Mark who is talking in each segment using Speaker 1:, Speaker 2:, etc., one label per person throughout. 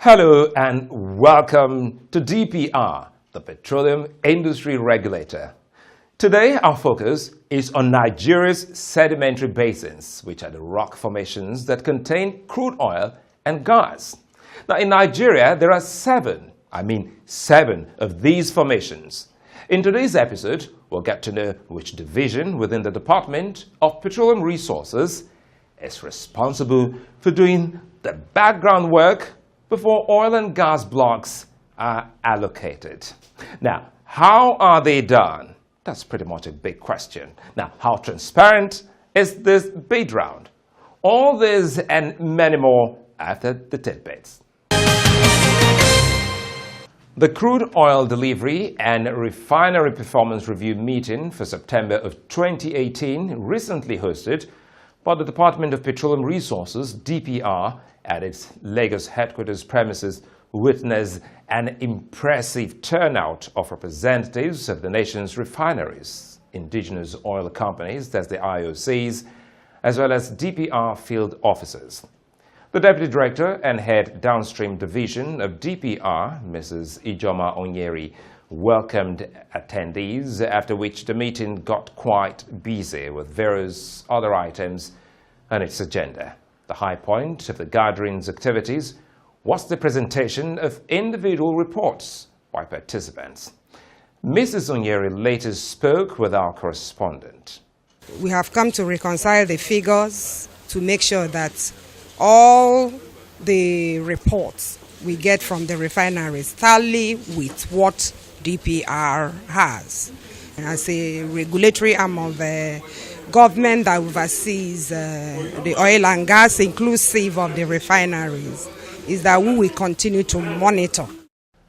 Speaker 1: Hello and welcome to DPR, the Petroleum Industry Regulator. Today our focus is on Nigeria's sedimentary basins, which are the rock formations that contain crude oil and gas. Now in Nigeria there are seven of these formations. In today's episode we'll get to know which division within the Department of Petroleum Resources is responsible for doing the background work before oil and gas blocks are allocated. Now, how are they done? That's pretty much a big question. Now, how transparent is this bid round? All this and many more after the tidbits. The Crude Oil Delivery and Refinery Performance Review meeting for September of 2018, recently hosted by the Department of Petroleum Resources, DPR, at its Lagos headquarters premises, witnessed an impressive turnout of representatives of the nation's refineries, indigenous oil companies, that's the IOCs, as well as DPR field officers. The Deputy Director and Head Downstream Division of DPR, Mrs. Ijoma Onyeri, welcomed attendees, after which the meeting got quite busy with various other items on its agenda. The high point of the gathering's activities was the presentation of individual reports by participants. Mrs. Onyeri later spoke with our correspondent.
Speaker 2: We have come to reconcile the figures to make sure that all the reports we get from the refineries tally with what DPR has. As a regulatory arm of the government that oversees the oil and gas, inclusive of the refineries, is that we will continue to monitor.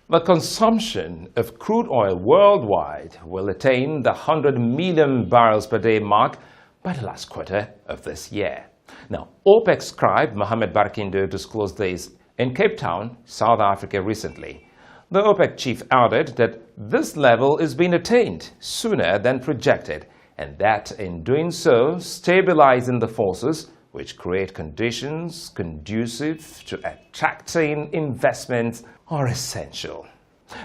Speaker 1: The consumption of crude oil worldwide will attain the 100 million barrels per day mark by the last quarter of this year. Now, OPEC scribe Mohamed Barkindo disclosed this in Cape Town, South Africa recently. The OPEC chief added that this level is being attained sooner than projected, and that in doing so, stabilizing the forces which create conditions conducive to attracting investments are essential.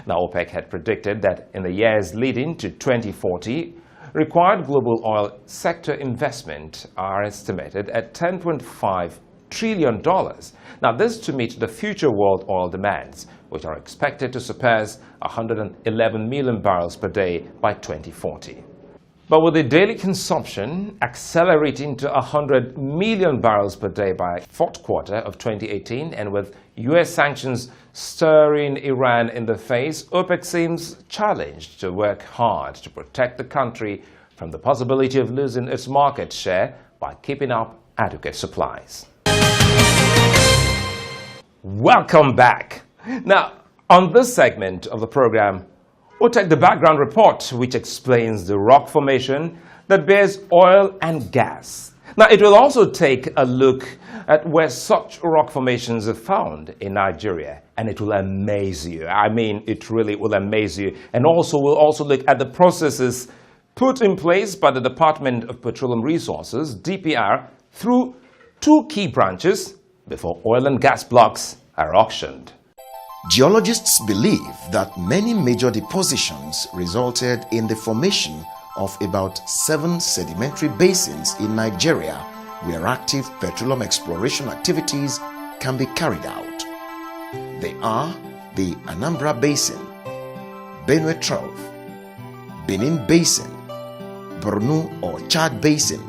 Speaker 1: Now, OPEC had predicted that in the years leading to 2040, required global oil sector investment are estimated at $10.5 trillion. Now, this to meet the future world oil demands, which are expected to surpass 111 million barrels per day by 2040. But with the daily consumption accelerating to 100 million barrels per day by fourth quarter of 2018, and with U.S. sanctions staring Iran in the face, OPEC seems challenged to work hard to protect the country from the possibility of losing its market share by keeping up adequate supplies. Welcome back. Now, on this segment of the program, we'll take the background report, which explains the rock formation that bears oil and gas. Now, it will also take a look at where such rock formations are found in Nigeria, and it will amaze you. I mean, it really will amaze you. And also, we'll also look at the processes put in place by the Department of Petroleum Resources, DPR, through two key branches before oil and gas blocks are auctioned.
Speaker 3: Geologists believe that many major depositions resulted in the formation of about 7 sedimentary basins in Nigeria where active petroleum exploration activities can be carried out. They are the Anambra Basin, Benue Trough, Benin Basin, Borno or Chad Basin,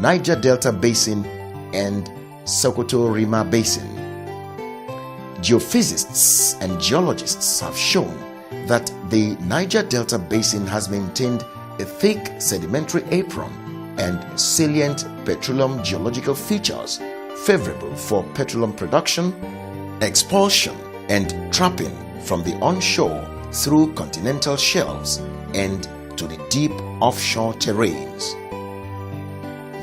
Speaker 3: Niger Delta Basin, and Sokoto Rima Basin. Geophysicists and geologists have shown that the Niger Delta Basin has maintained a thick sedimentary apron and salient petroleum geological features favorable for petroleum production, expulsion, and trapping from the onshore through continental shelves and to the deep offshore terrains.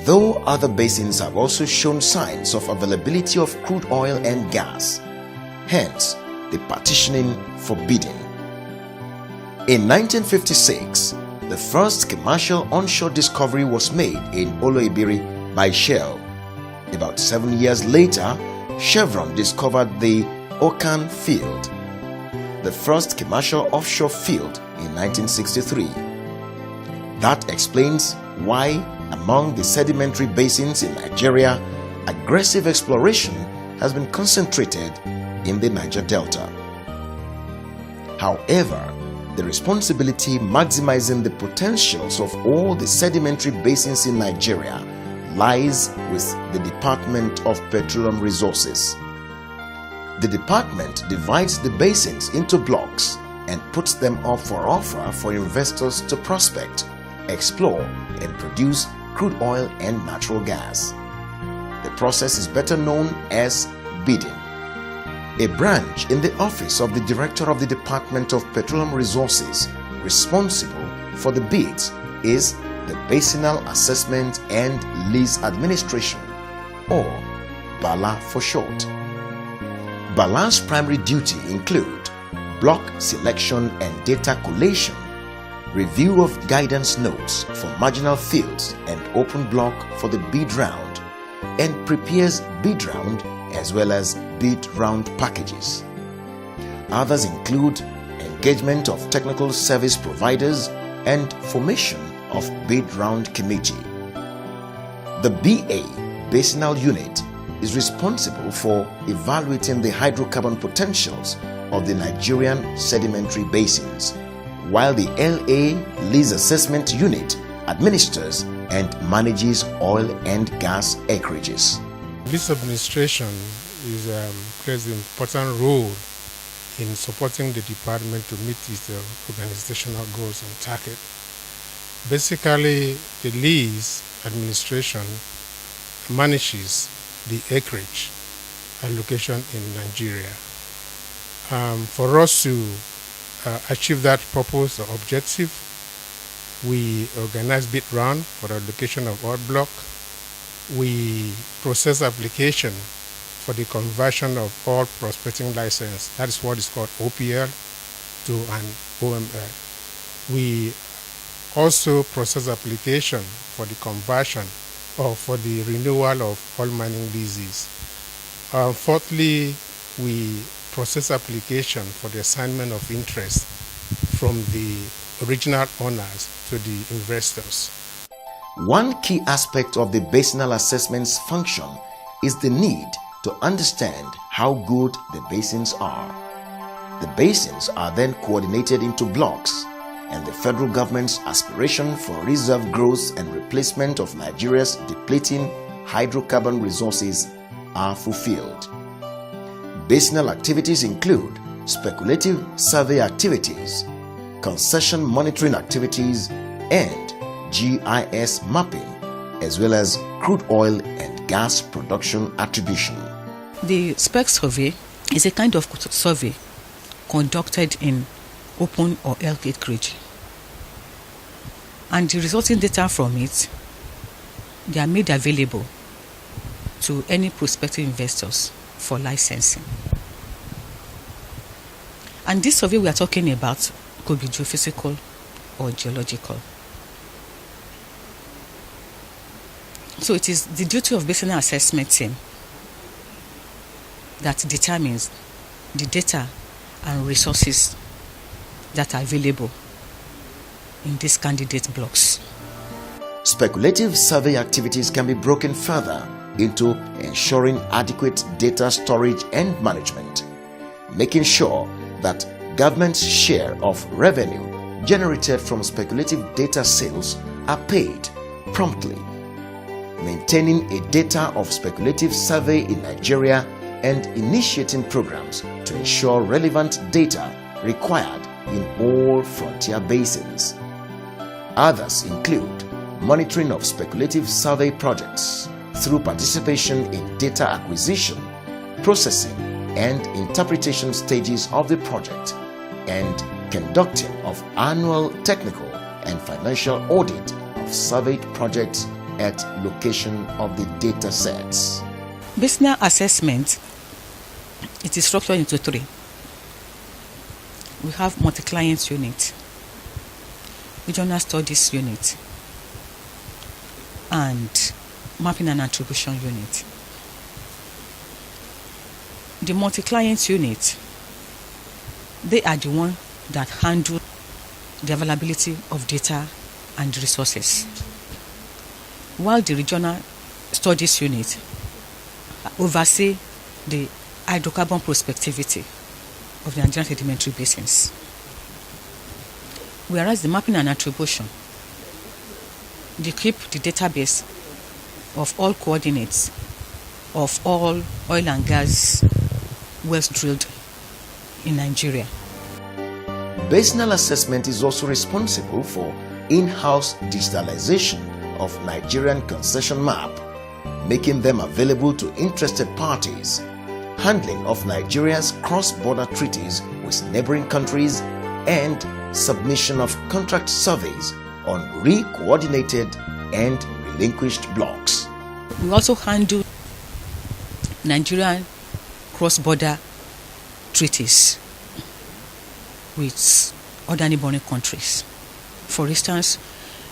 Speaker 3: Though other basins have also shown signs of availability of crude oil and gas, hence the partitioning for bidding. In 1956, the first commercial onshore discovery was made in Oloibiri by Shell. About 7 years later, Chevron discovered the Okan field, the first commercial offshore field in 1963. That explains why, among the sedimentary basins in Nigeria, aggressive exploration has been concentrated in the Niger Delta. However, the responsibility maximizing the potentials of all the sedimentary basins in Nigeria lies with the Department of Petroleum Resources. The department divides the basins into blocks and puts them up for offer for investors to prospect, explore, and produce crude oil and natural gas. The process is better known as bidding. A branch in the office of the Director of the Department of Petroleum Resources responsible for the bids is the Basinal Assessment and Lease Administration, or BALA for short. BALA's primary duty include block selection and data collation, review of guidance notes for marginal fields and open block for the bid round, and prepares bid round as well as bid round packages. Others include engagement of technical service providers and formation of bid round committee. The BA Basinal Unit is responsible for evaluating the hydrocarbon potentials of the Nigerian sedimentary basins, while the LA Lease Assessment Unit administers and manages oil and gas acreages.
Speaker 4: This administration plays an important role in supporting the department to meet its organizational goals and targets. Basically, the lease administration manages the acreage allocation in Nigeria. For us to achieve that purpose or objective, we organize bid round for the allocation of oil block. We process application for the conversion of oil prospecting license. That is what is called OPL to an OML. We also process application for the conversion or for the renewal of oil mining leases. Fourthly, we process application for the assignment of interest from the original owners to the investors.
Speaker 3: One key aspect of the basinal assessment's function is the need to understand how good the basins are. The basins are then coordinated into blocks, and the federal government's aspiration for reserve growth and replacement of Nigeria's depleting hydrocarbon resources are fulfilled. Basinal activities include speculative survey activities, concession monitoring activities, and GIS mapping, as well as crude oil and gas production attribution.
Speaker 5: The spec survey is a kind of survey conducted in open or elk acreage, and the resulting data from it, they are made available to any prospective investors for licensing. And this survey we are talking about could be geophysical or geological. So it is the duty of basinal assessment team that determines the data and resources that are available in these candidate blocks.
Speaker 3: Speculative survey activities can be broken further into ensuring adequate data storage and management, making sure that government's share of revenue generated from speculative data sales are paid promptly, maintaining a data of speculative survey in Nigeria, and initiating programs to ensure relevant data required in all frontier basins. Others include monitoring of speculative survey projects through participation in data acquisition, processing, and interpretation stages of the project, and conducting of annual technical and financial audit of surveyed projects at location of the data sets.
Speaker 5: Basinal assessment, it is structured into three. We have multi-client unit, regional studies unit, and mapping and attribution unit. the multi-client unit, they are the one that handle the availability of data and resources, while the regional studies unit oversee the hydrocarbon prospectivity of the Nigerian sedimentary basins, whereas the mapping and attribution, they keep the database of all coordinates of all oil and gas wells drilled in Nigeria.
Speaker 3: Basinal assessment is also responsible for in-house digitalization of Nigerian concession map, making them available to interested parties, handling of Nigeria's cross-border treaties with neighboring countries, and submission of contract surveys on re-coordinated and relinquished blocks.
Speaker 5: We also handle Nigerian cross-border treaties with other neighboring countries. For instance,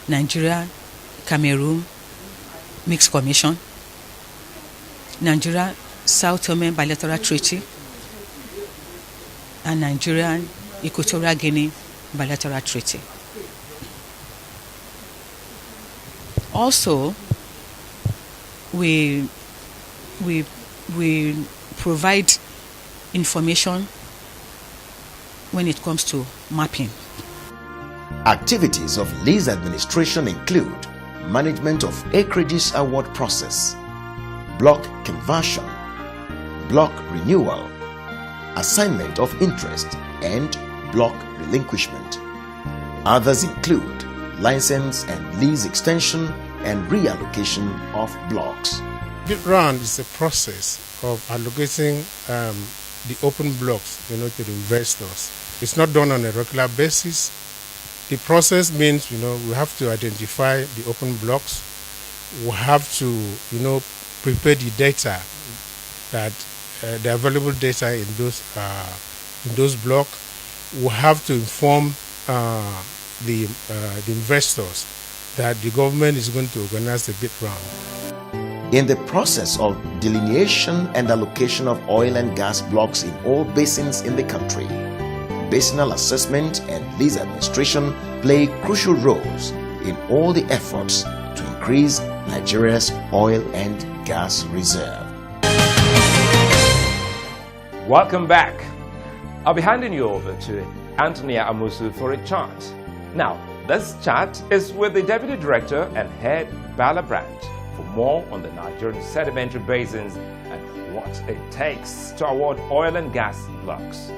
Speaker 5: Nigeria, Cameroon Mixed Commission, Nigeria South Tome bilateral treaty, and Nigerian Equatorial Guinea bilateral treaty. Also, we provide information when it comes to mapping.
Speaker 3: Activities of lease administration include management of acreages award process, block conversion, block renewal, assignment of interest, and block relinquishment. Others include license and lease extension and reallocation of blocks.
Speaker 4: Bid round is a process of allocating the open blocks, to the investors. It's not done on a regular basis. The process means, we have to identify the open blocks. We have to, prepare the data, that the available data in those blocks. We have to inform the investors that the government is going to organize the bid round.
Speaker 3: In the process of delineation and allocation of oil and gas blocks in all basins in the country, basinal assessment and lease administration play crucial roles in all the efforts to increase Nigeria's oil and gas reserve.
Speaker 1: Welcome back. I'll be handing you over to Antonia Amusu for a chart. Now, this chat is with the Deputy Director and Head BALA branch for more on the Nigerian sedimentary basins and what it takes to award oil and gas blocks.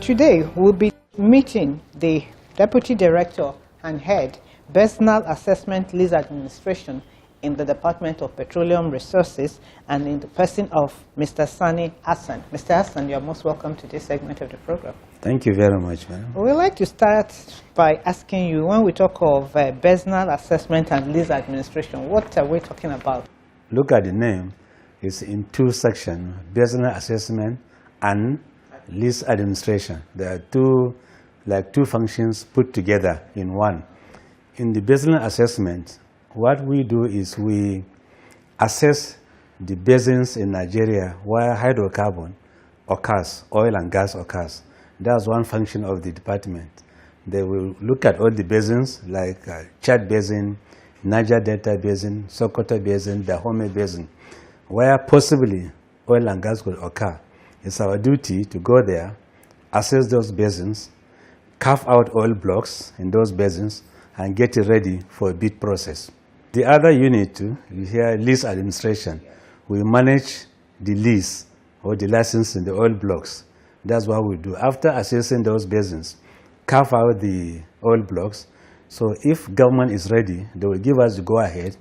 Speaker 6: Today, we'll be meeting the Deputy Director and Head Basinal Assessment Lease Administration in the Department of Petroleum Resources, and in the person of Mr. Sani Hassan. Mr. Hassan, you are most welcome to this segment of the program.
Speaker 7: Thank you very much, madam.
Speaker 6: We'd like to start by asking you, when we talk of Basinal Assessment and Lease Administration, what are we talking about?
Speaker 7: Look at the name. It's in two sections, Basinal Assessment and Lease Administration. There are two functions put together in one. In the basinal assessment, what we do is we assess the basins in Nigeria where hydrocarbon occurs, oil and gas occurs. That's one function of the department. They will look at all the basins like Chad Basin, Niger Delta Basin, Sokoto Basin, Dahomey Basin, where possibly oil and gas will occur. It's our duty to go there, assess those basins, carve out oil blocks in those basins, and get it ready for a bid process. The other unit too, you hear lease administration. We manage the lease or the license in the oil blocks. That's what we do. After assessing those basins, carve out the oil blocks. So if government is ready, they will give us the go-ahead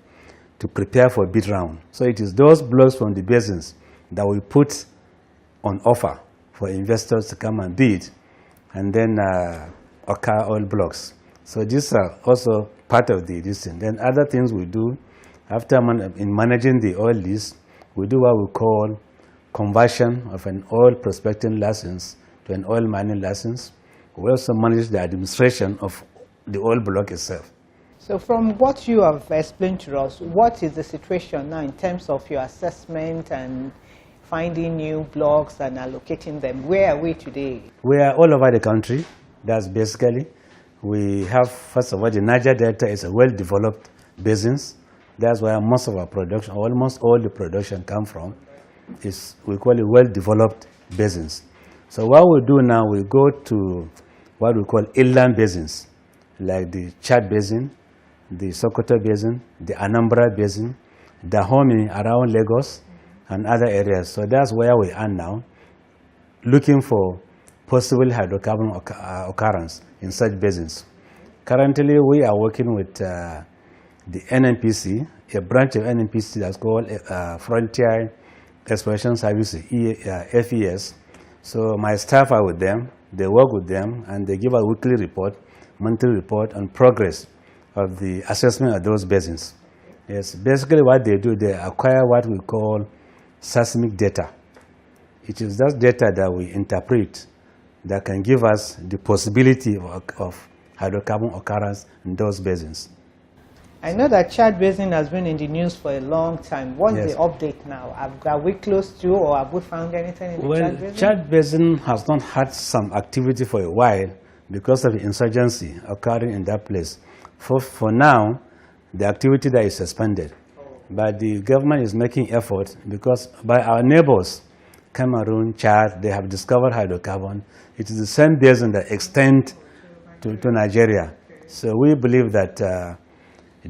Speaker 7: to prepare for bid round. So it is those blocks from the basins that we put on offer for investors to come and bid, and then occur oil blocks. So these are also part of the listing. Then other things we do after in managing the oil lease, we do what we call conversion of an oil prospecting license to an oil mining license. We also manage the administration of the oil block itself.
Speaker 6: So from what you have explained to us, what is the situation now in terms of your assessment and finding new blocks and allocating them. Where are we today?
Speaker 7: We are all over the country. That's basically. We have, first of all, the Niger Delta is a well-developed basin. That's where most of our production, almost all the production come from, is we call it well-developed basins. So what we do now, we go to what we call inland basins, like the Chad Basin, the Sokoto Basin, the Anambra Basin, Dahomey around Lagos, and other areas. So that's where we are now, looking for possible hydrocarbon occurrence in such basins. Currently, we are working with the NNPC, a branch of NNPC that's called Frontier Exploration Services, FES. So my staff are with them, they work with them, and they give a weekly report, monthly report on progress of the assessment of those basins. Yes, basically what they do, they acquire what we call seismic data. It is that data that we interpret that can give us the possibility of hydrocarbon occurrence in those basins.
Speaker 6: I know that Chad Basin has been in the news for a long time. What's
Speaker 7: Yes.
Speaker 6: the update now? Are we close to, or have we found anything in the Chad Basin?
Speaker 7: Chad Basin has not had some activity for a while because of the insurgency occurring in that place. For now, the activity there is suspended. But the government is making effort because by our neighbors, Cameroon, Chad, they have discovered hydrocarbon. It is the same basin that extends to Nigeria. So we believe that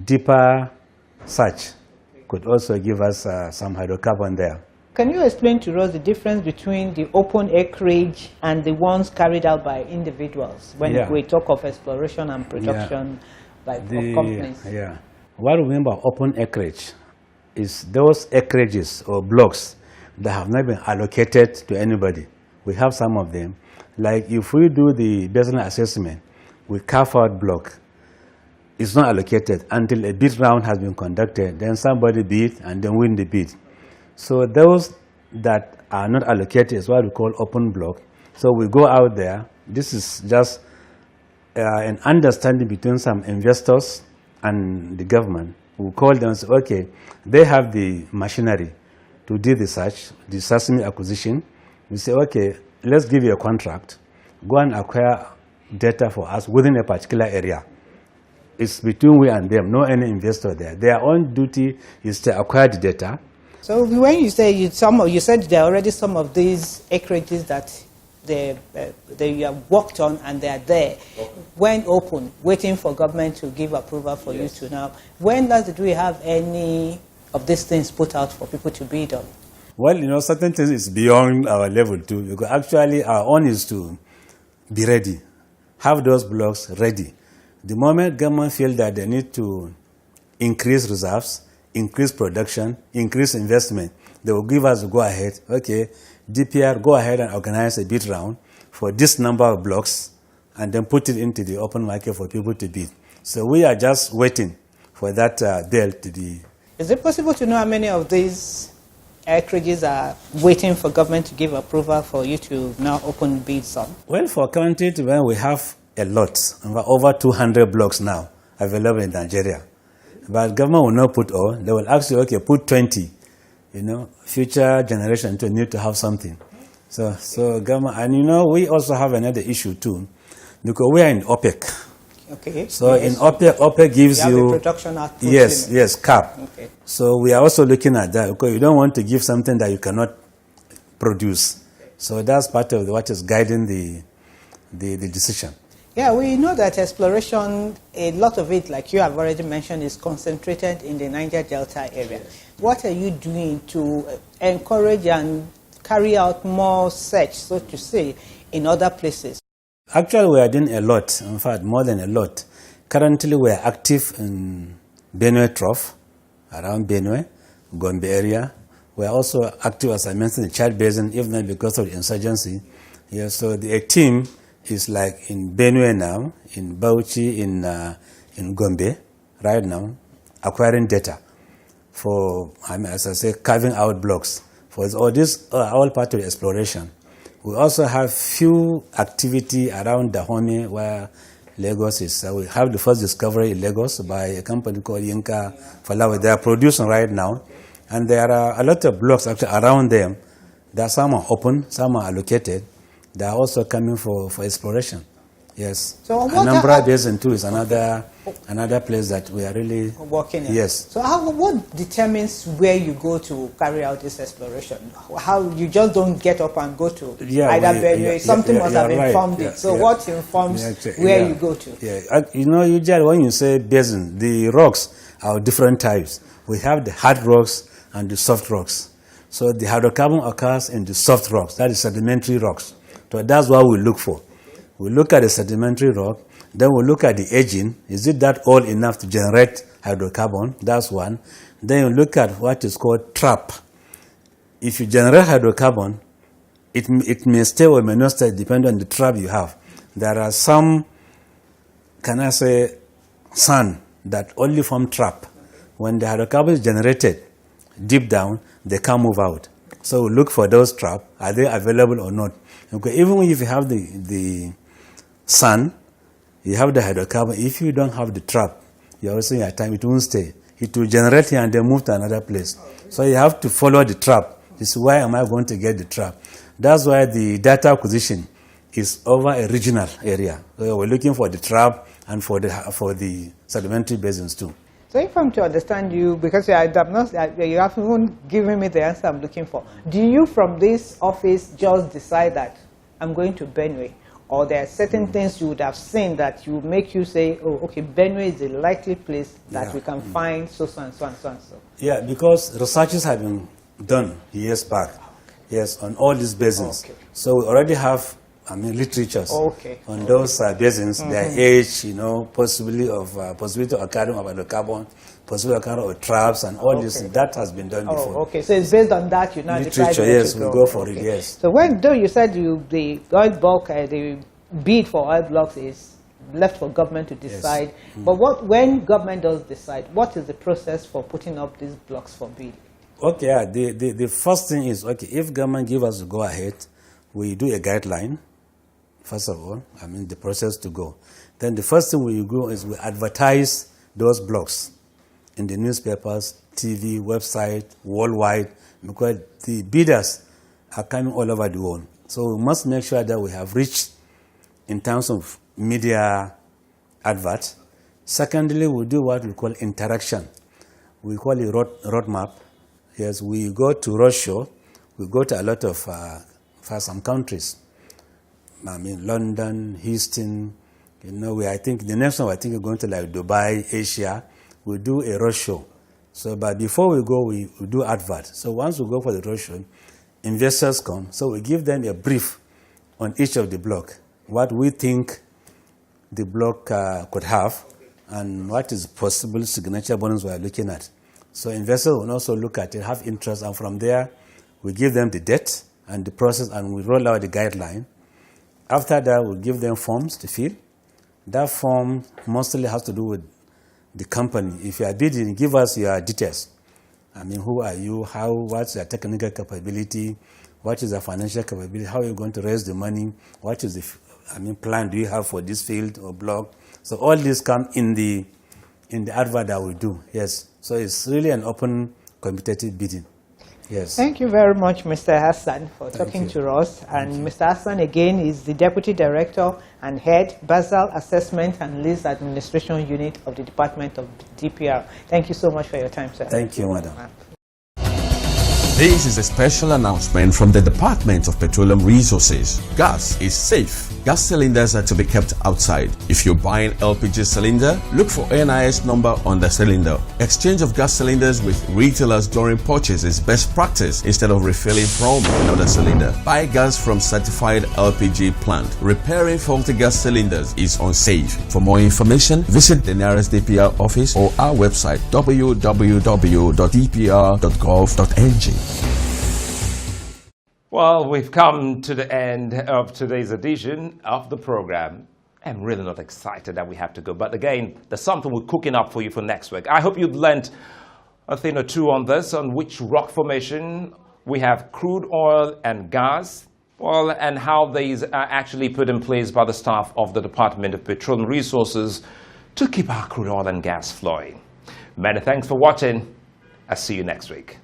Speaker 7: deeper search could also give us some hydrocarbon there.
Speaker 6: Can you explain to us the difference between the open acreage and the ones carried out by individuals when we talk of exploration and production of companies?
Speaker 7: Yeah. What we mean by open acreage is those acreages or blocks that have not been allocated to anybody. We have some of them. Like if we do the basin assessment, we carve out block. It's not allocated until a bid round has been conducted. Then somebody bid and then win the bid. So those that are not allocated is what we call open block. So we go out there. This is just an understanding between some investors and the government. We call them and say, okay, they have the machinery to do the search, the seismic acquisition. We say, okay, let's give you a contract. Go and acquire data for us within a particular area. It's between we and them, no any investor there. Their own duty is to acquire the data.
Speaker 6: So when you say you said there are already some of these acreages that they have worked on and they are there, when open, waiting for government to give approval for you to now. When do we have any of these things put out for people to bid on?
Speaker 7: Well, you know, certain things is beyond our level too. Because actually our own is to be ready, have those blocks ready. The moment government feel that they need to increase reserves, increase production, increase investment, they will give us a go ahead. Okay, DPR, go ahead and organize a bid round for this number of blocks and then put it into the open market for people to bid. So we are just waiting for that bill to be.
Speaker 6: Is it possible to know how many of these acreages are waiting for government to give approval for you to now open bids on?
Speaker 7: Well, for county, when we have a lot, over 200 blocks now available in Nigeria. But government will not put all. They will actually, okay, put 20. You know, future generation to need to have something. So government, and you know, we also have another issue too, because we are in OPEC.
Speaker 6: Okay.
Speaker 7: So yes. In OPEC gives you
Speaker 6: production output.
Speaker 7: Yes, cap.
Speaker 6: Okay.
Speaker 7: So we are also looking at that because you don't want to give something that you cannot produce. So that's part of what is guiding the decision.
Speaker 6: Yeah, we know that exploration, a lot of it, like you have already mentioned, is concentrated in the Niger Delta area. What are you doing to encourage and carry out more search, so to say, in other places?
Speaker 7: Actually, we are doing a lot, in fact, more than a lot. Currently, we are active in Benue Trough, around Benue, Gombe area. We are also active, as I mentioned, in the Chad Basin, even not because of the insurgency. Yeah, so the team is like in Benue now, in Bauchi, in Gombe, right now, acquiring data for, as I say, carving out blocks. For all this, all part of the exploration. We also have few activity around Dahomey where Lagos is. We have the first discovery in Lagos by a company called Yinka Falawe. They are producing right now. And there are a lot of blocks actually around them There are some are open, some are allocated. They are also coming for exploration. Yes.
Speaker 6: So
Speaker 7: Anambra Basin too is another place that we are really
Speaker 6: working in.
Speaker 7: Yes.
Speaker 6: So what determines where you go to carry out this exploration? How you just don't get up and go to either Benue? Something must have informed it. So what informs where you go to?
Speaker 7: Yeah. You know, usually when you say basin, the rocks are different types. We have the hard rocks and the soft rocks. So the hydrocarbon occurs in the soft rocks, that is sedimentary rocks. So that's what we look for. We look at the sedimentary rock, then we look at the aging. Is it that old enough to generate hydrocarbon? That's one. Then you look at what is called trap. If you generate hydrocarbon, it may stay or may not stay depending on the trap you have. There are some, can I say, sand that only form trap. When the hydrocarbon is generated deep down, they can't move out. So we look for those traps. Are they available or not? Okay, even if you have the sand, you have the hydrocarbon. If you don't have the trap, you're wasting your time. It won't stay. It will generate here and then move to another place. So you have to follow the trap. This is why am I going to get the trap? That's why the data acquisition is over a regional area. So we're looking for the trap and for the sedimentary basins too.
Speaker 6: So if I'm to understand you, because you haven't given me the answer I'm looking for, do you from this office just decide that I'm going to Benue? Or there are certain things you would have seen that you make you say, oh, okay, Benue is a likely place that we can find so and so and so and so?
Speaker 7: Yeah, because researches have been done years back, yes, on all these basins. Okay. So we already have, literatures on those basins, their age, possibility of occurring of hydrocarbon, possibility of occurring of traps, and all this. That has been done before.
Speaker 6: Okay, so it's based on that you now decide where
Speaker 7: yes,
Speaker 6: to go.
Speaker 7: we go for it. Yes.
Speaker 6: So though you said the oil bulk, the bid for oil blocks is left for government to decide. Yes. But when government does decide, what is the process for putting up these blocks for bid?
Speaker 7: Okay, the first thing is, if government give us a go ahead, we do a guideline. First of all, the process to go. Then the first thing we do is we advertise those blocks in the newspapers, TV, website, worldwide, because the bidders are coming all over the world. So we must make sure that we have reached in terms of media advert. Secondly, we do what we call interaction. We call it roadmap. Yes, we go to roadshow. We go to a lot of some countries. London, Houston, I think the next one I think we're going to like Dubai, Asia. We do a roadshow. So, but before we go, we do advert. So once we go for the roadshow, investors come. So we give them a brief on each of the block, what we think the block could have, and what is possible signature bonus we are looking at. So investors will also look at it, have interest, and from there, we give them the debt and the process, and we roll out the guideline. After that, we give them forms to fill. That form mostly has to do with the company. If you are bidding, give us your details. Who are you? What's your technical capability? What is the financial capability? How are you going to raise the money? What is the plan do you have for this field or block? So all this come in the advert that we do. Yes. So it's really an open, competitive bidding. Yes. Thank
Speaker 6: you very much, Mr. Hassan, for talking to us. And Mr. Hassan, again, is the Deputy Director and Head, Basal Assessment and Lease Administration Unit of the Department of DPR. Thank you so much for your time, sir.
Speaker 7: Thank you, madam.
Speaker 8: This is a special announcement from the Department of Petroleum Resources. Gas is safe. Gas cylinders are to be kept outside. If you're buying LPG cylinder, look for NIS number on the cylinder. Exchange of gas cylinders with retailers during purchase is best practice instead of refilling from another cylinder. Buy gas from certified LPG plant. Repairing faulty gas cylinders is unsafe. For more information, visit the nearest DPR office or our website www.dpr.gov.ng.
Speaker 1: Well, we've come to the end of today's edition of the program. I'm really not excited that we have to go. But again, there's something we're cooking up for you for next week. I hope you've learned a thing or two on this, on which rock formation we have crude oil and gas, well, and how these are actually put in place by the staff of the Department of Petroleum Resources to keep our crude oil and gas flowing. Many thanks for watching. I'll see you next week.